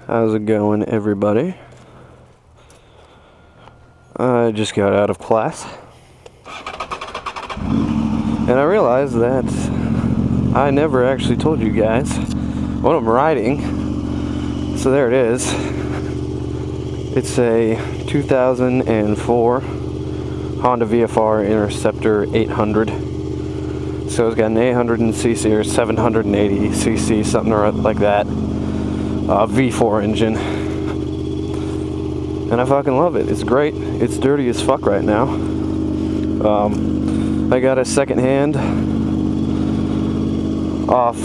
How's it going, everybody? I just got out of class, and I realized that I never actually told you guys what I'm riding. So there it is. It's a 2004 Honda VFR Interceptor 800. So it's got an 800cc or 780cc, something like that. V4 engine, and I fucking love it. It's great. It's dirty as fuck right now. I got a second hand off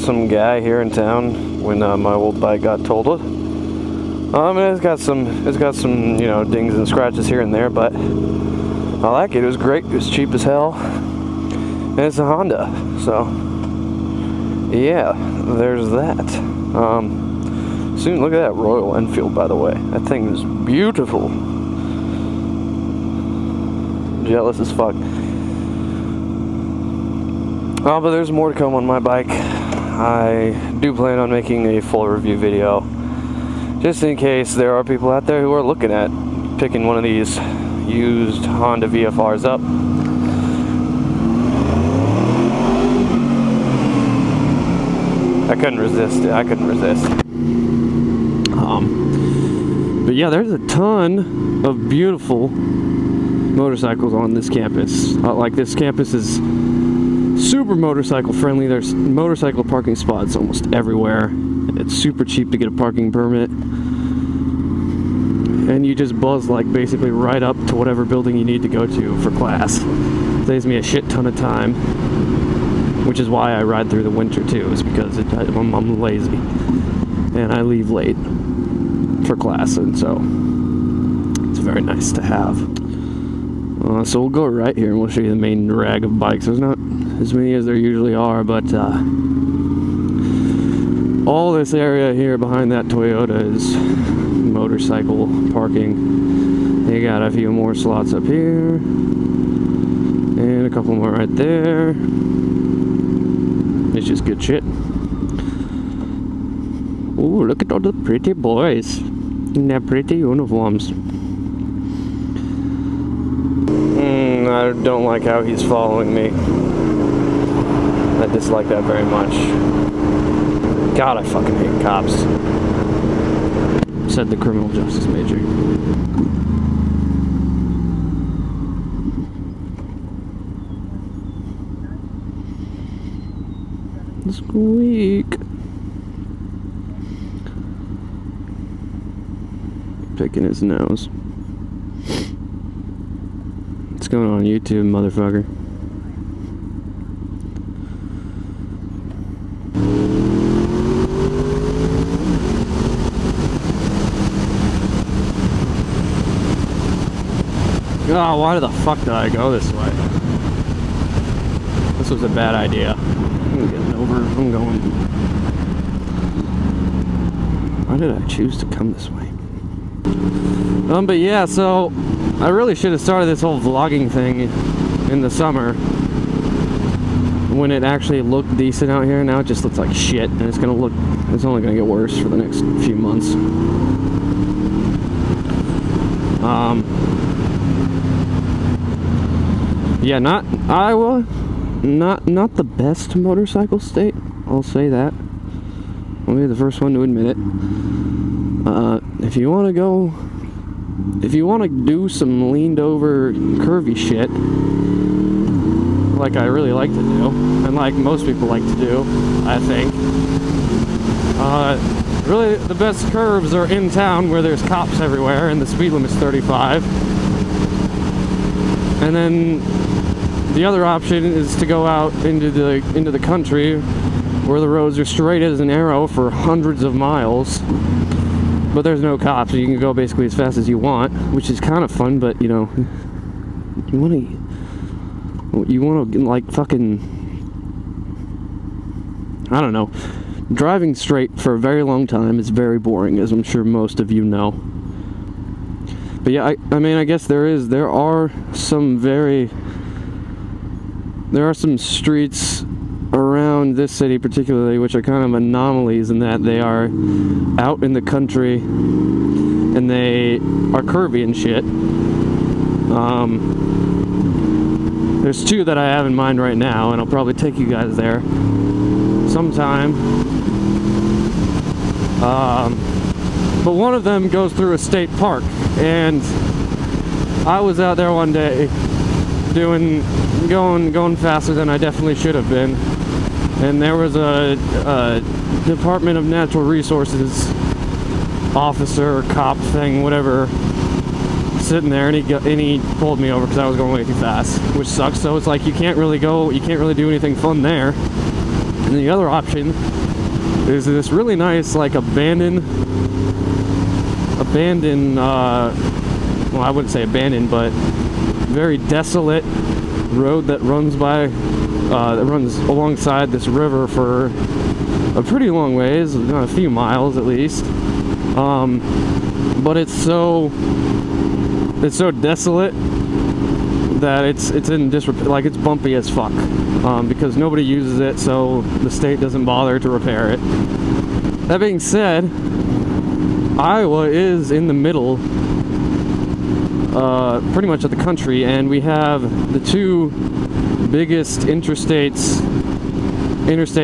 some guy here in town when my old bike got totaled. It's got some dings and scratches here and there, but I like it. It was great. It was cheap as hell, and it's a Honda. So yeah, there's that. Soon, look at that Royal Enfield, by the way. That thing is beautiful. Jealous as fuck. But there's more to come on my bike. I do plan on making a full review video, just in case there are people out there who are looking at picking one of these used Honda VFRs up. I couldn't resist it. But yeah, there's a ton of beautiful motorcycles on this campus. Like, this campus is super motorcycle friendly. There's motorcycle parking spots almost everywhere. It's super cheap to get a parking permit. And you just buzz like basically right up to whatever building you need to go to for class. Saves me a shit ton of time. Which is why I ride through the winter too, is because I'm lazy and I leave late for class, and so it's very nice to have. So we'll go right here and we'll show you the main drag of bikes. There's not as many as there usually are, but all this area here behind that Toyota is motorcycle parking. You got a few more slots up here and a couple more right there. It's just good shit. Ooh, look at all the pretty boys in their pretty uniforms. I don't like how he's following me. I dislike that very much. God, I fucking hate cops. Said the criminal justice major. Squeak. Picking his nose. What's going on YouTube, motherfucker? Oh, why the fuck did I go this way? This was a bad idea. I'm going. Why did I choose to come this way? But yeah, so I really should have started this whole vlogging thing in the summer when it actually looked decent out here. Now it just looks like shit, and it's only gonna get worse for the next few months. Yeah, not Iowa. Not the best motorcycle state, I'll say that. I'll be the first one to admit it. If you want to do some leaned over curvy shit, like I really like to do, and like most people like to do, I think, really the best curves are in town where there's cops everywhere and the speed limit's 35. And then the other option is to go out into the country where the roads are straight as an arrow for hundreds of miles, but there's no cops, so you can go basically as fast as you want, which is kind of fun. But you want to like fucking, I don't know, driving straight for a very long time is very boring, as I'm sure most of you know. But yeah, I mean, I guess there are some streets around around this city particularly, which are kind of anomalies in that they are out in the country and they are curvy and shit. There's two that I have in mind right now, and I'll probably take you guys there sometime. But one of them goes through a state park, and I was out there one day going faster than I definitely should have been, and there was a Department of Natural Resources officer or cop thing, whatever, sitting there, and he pulled me over because I was going way too fast, which sucks. So it's like you can't really do anything fun there. And the other option is this really nice, like, abandoned, well, I wouldn't say abandoned, but very desolate road that runs alongside this river for a pretty long ways, a few miles at least. But it's so desolate that it's in disrepair, like it's bumpy as fuck, because nobody uses it, so the state doesn't bother to repair it. That being said, Iowa is in the middle, pretty much of the country, and we have the two biggest interstate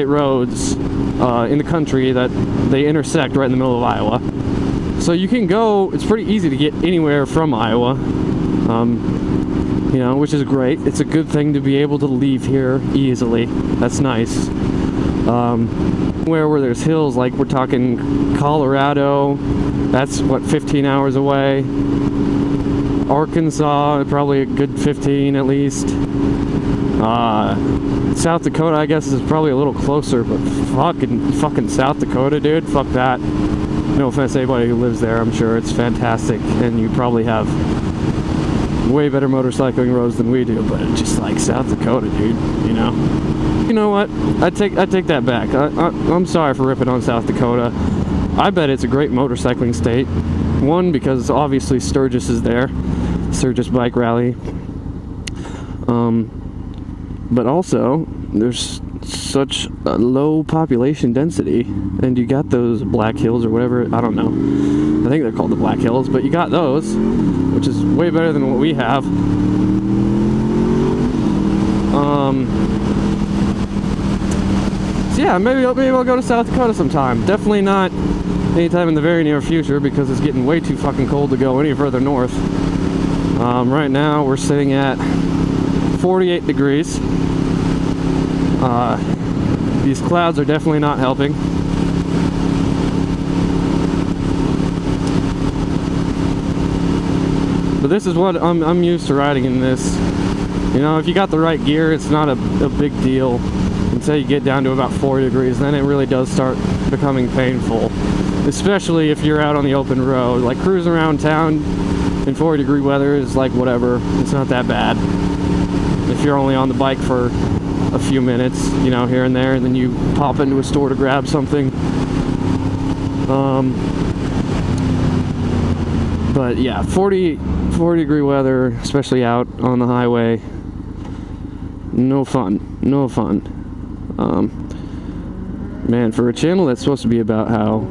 roads in the country that they intersect right in the middle of Iowa. So you can go, it's pretty easy to get anywhere from Iowa, you know, which is great. It's a good thing to be able to leave here easily. That's nice. Where there's hills, like we're talking Colorado, that's what, 15 hours away. Arkansas, probably a good 15 at least. South Dakota, I guess, is probably a little closer, but fucking South Dakota, dude, fuck that. No offense to anybody who lives there, I'm sure it's fantastic, and you probably have way better motorcycling roads than we do, but it's just like South Dakota, dude, you know? You know what? I take that back. I'm sorry for ripping on South Dakota. I bet it's a great motorcycling state. One, because obviously Sturgis is there, Sturgis Bike Rally. But also, there's such a low population density, and you got those Black Hills or whatever, I don't know. I think they're called the Black Hills, but you got those, which is way better than what we have. So yeah, maybe I'll go to South Dakota sometime. Definitely not anytime in the very near future, because it's getting way too fucking cold to go any further north. Right now we're sitting at 48 degrees. These clouds are definitely not helping. But this is what I'm used to riding in this. You know, if you got the right gear, it's not a big deal until you get down to about 40 degrees. Then it really does start becoming painful, especially if you're out on the open road. Like cruising around town in 40-degree weather is like whatever. It's not that bad. If you're only on the bike for a few minutes, you know, here and there, and then you pop into a store to grab something. But yeah, 40-degree weather, especially out on the highway, no fun. Man, for a channel that's supposed to be about how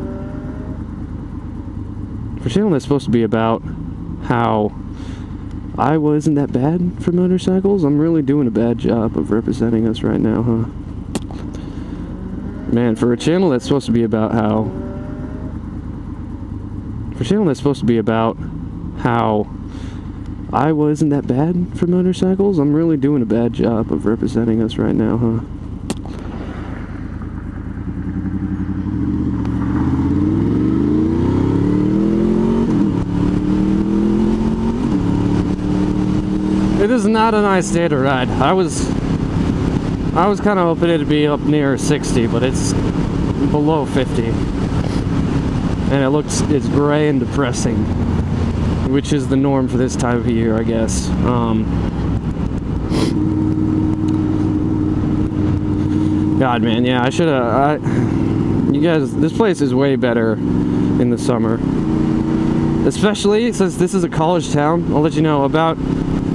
Iowa isn't that bad for motorcycles, I'm really doing a bad job of representing us right now, huh? Man, for a channel that's supposed to be about how Iowa isn't that bad for motorcycles, I'm really doing a bad job of representing us right now, huh? It is not a nice day to ride. I was kind of hoping it'd be up near 60, but it's below 50, and it's gray and depressing, which is the norm for this time of year, I guess. God, man, yeah, you guys, this place is way better in the summer, especially since this is a college town. I'll let you know about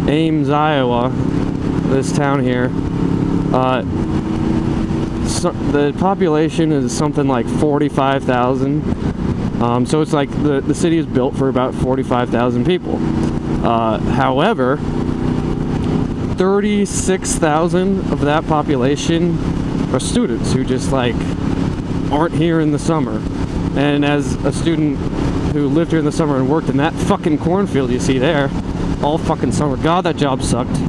Ames, Iowa, this town here. the population is something like 45,000. So it's like the city is built for about 45,000 people. However, 36,000 of that population are students who just like aren't here in the summer. And as a student who lived here in the summer and worked in that fucking cornfield you see there all fucking summer, God, that job sucked.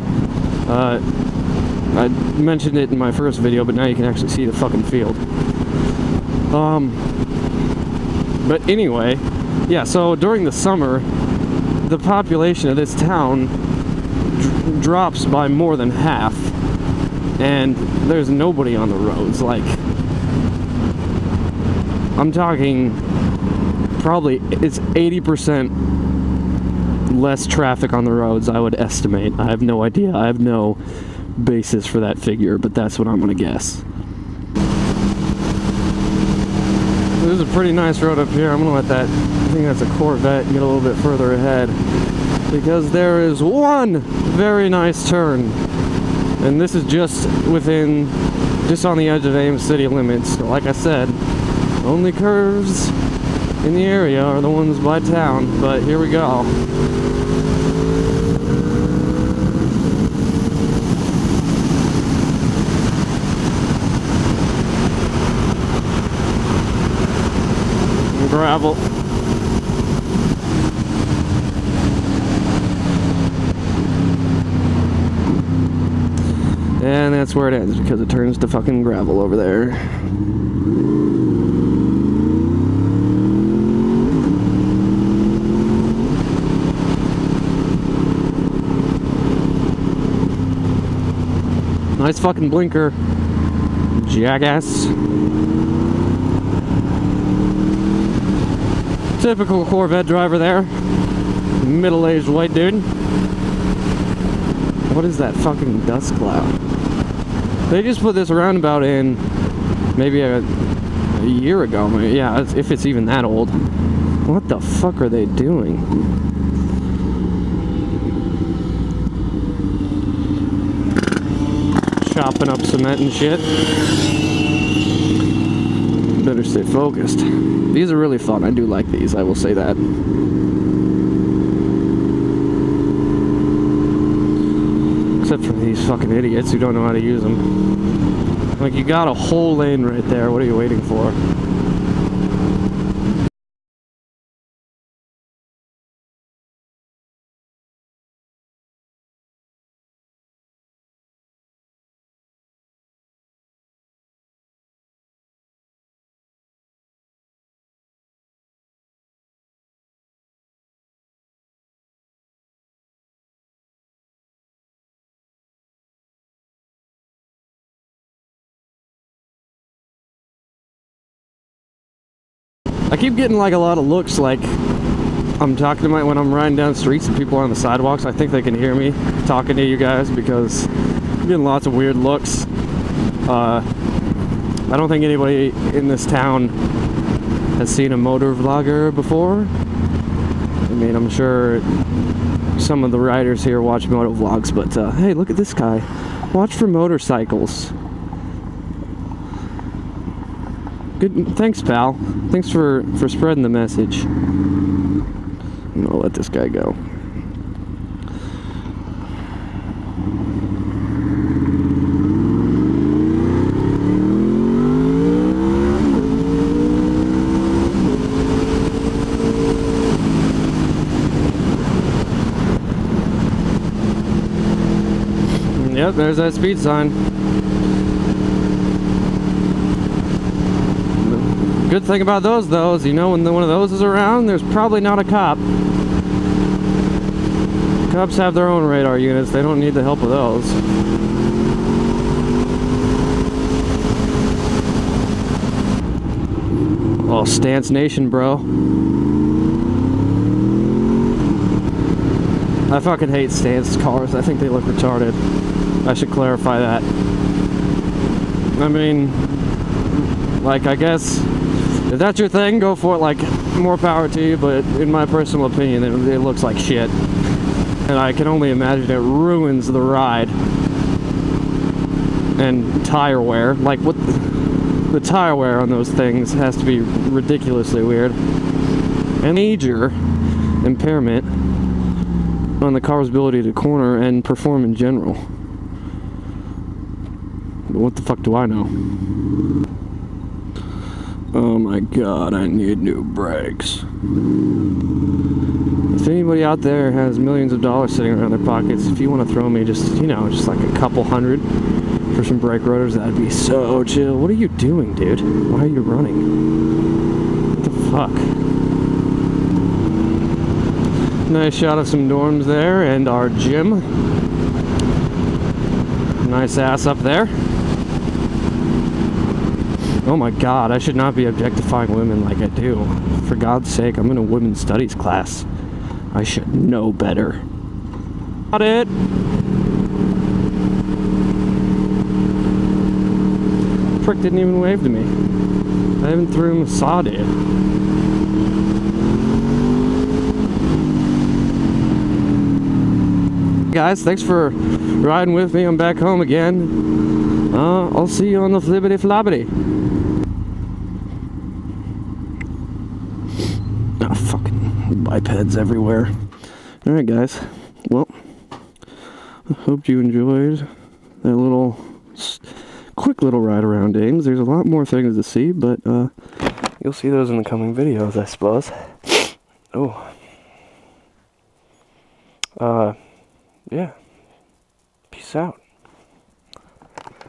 I mentioned it in my first video, but now you can actually see the fucking field. But anyway, yeah, so during the summer, the population of this town drops by more than half, and there's nobody on the roads. Like, I'm talking probably it's 80% less traffic on the roads, I would estimate. I have no idea. I have no basis for that figure, but that's what I'm gonna guess. This is a pretty nice road up here. I'm gonna let that, I think that's a Corvette, get a little bit further ahead, because there is one very nice turn, and this is just on the edge of Ames city limits. So like I said, only curves in the area are the ones by town, but here we go. Gravel. And that's where it ends, because it turns to fucking gravel over there. Nice fucking blinker, jackass. Typical Corvette driver there. Middle-aged white dude. What is that fucking dust cloud? They just put this roundabout in maybe a year ago. Yeah, if it's even that old. What the fuck are they doing? Chopping up cement and shit. Better stay focused. These are really fun. I do like these, I will say that. Except for these fucking idiots who don't know how to use them. Like, you got a whole lane right there. What are you waiting for? I keep getting like a lot of looks like I'm talking to when I'm riding down streets and people are on the sidewalks. I think they can hear me talking to you guys, because I'm getting lots of weird looks. I don't think anybody in this town has seen a motor vlogger before. I mean, I'm sure some of the riders here watch moto vlogs, but hey, look at this guy. Watch for motorcycles. Good, thanks, pal. Thanks for spreading the message. I'm gonna let this guy go. Yep, there's that speed sign. Good thing about those, though, is you know when one of those is around, there's probably not a cop. Cops have their own radar units. They don't need the help of those. Oh, Stance Nation, bro. I fucking hate Stance cars. I think they look retarded. I should clarify that. I mean, like, I guess if that's your thing, go for it. Like, more power to you, but in my personal opinion, it looks like shit. And I can only imagine it ruins the ride. And tire wear. Like, what? the tire wear on those things has to be ridiculously weird. And major impairment on the car's ability to corner and perform in general. But what the fuck do I know? Oh my god, I need new brakes. If anybody out there has millions of dollars sitting around their pockets, if you want to throw me just, you know, just like a couple hundred for some brake rotors, that'd be so chill. What are you doing, dude? Why are you running? What the fuck? Nice shot of some dorms there and our gym. Nice ass up there. Oh my god, I should not be objectifying women like I do. For God's sake, I'm in a women's studies class. I should know better. Got it! Prick didn't even wave to me. I even threw him a saw, dude. Guys, thanks for riding with me. I'm back home again. I'll see you on the flippity floppity. Oh, fucking bipeds everywhere. Alright, guys. Well, I hope you enjoyed that little quick little ride around Ames. There's a lot more things to see, but you'll see those in the coming videos, I suppose. Oh. Yeah. Peace out.